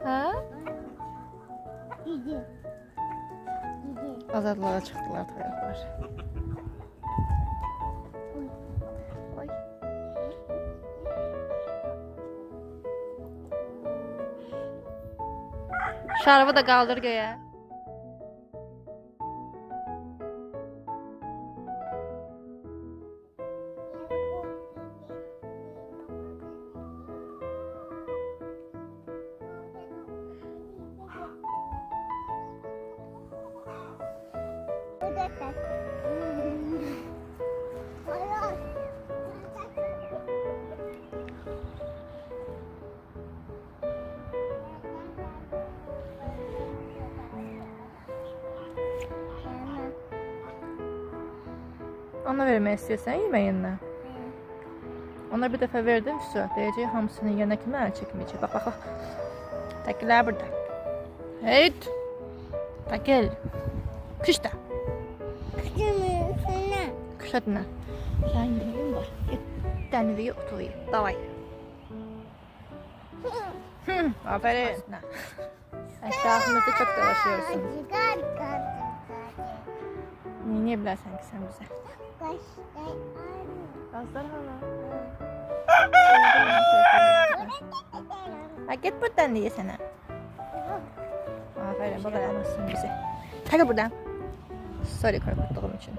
Ha? Gidi. Azadlığa çıktılar toyuqlar. Oy. Şarabı da qaldır göyə. Ona vermək istəyirsən yeməyindən. Ona bir dəfə verdim, deyəcək hamısını yerinə kimi əl çəkməyəcək. Bax, bax, bax. Təkilər burada. Heyt! Təkil. Kış da. Kış adına. Sən yeməyin var. Dəniliyə oturuyor. Davay. Aferin. Ətrafımızda çok dolaşıyorsun. Niye bilərsən ki sən bizə? Gazlar hala. Ha, git buradan diye sana. Aferin, bak alamazsın bizi. Hadi buradan. Sorry korkuttuğum için.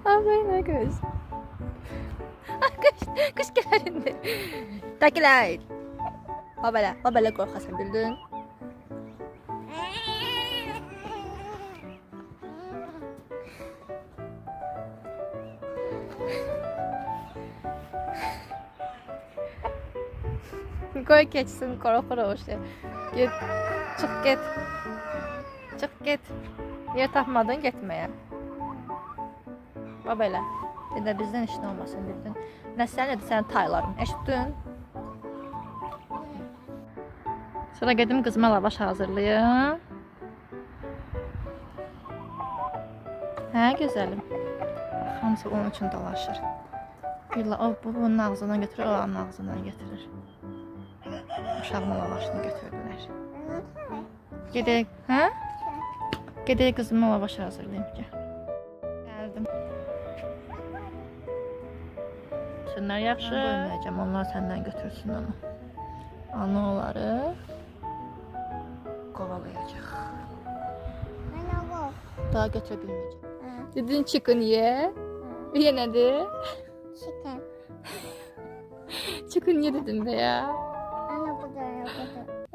Aferin kız. Kış geldi. Takilay. Babala korkasın bildin. Koy geçsin koro işte. Git, çık git. Çık git. Yer tapmadın gitmeye. Babala. Bir de bizden işin olmasın bildin. Ne sen ne de sen taylarım. Eşittin. Sonra gedim kızıma lavaş hazırlayayım. Hə, güzelim. Hamısı onun için dolaşır. İlla o bunun ağzından götürür, o onun ağzından götürür. Uşağımın lavaşını götürdülər. Gedək, hə? Gedək kızıma lavaş hazırlayayım ki. Geldim. Şunlar yaxşı. Ben qoymayacağım, onlar senden götürsün onu. Anaları kovalayacaq. Daha götürə bilməyəcəm. Dedin chicken ye. Ye nədir? Chicken. Chicken ye dedim be ya.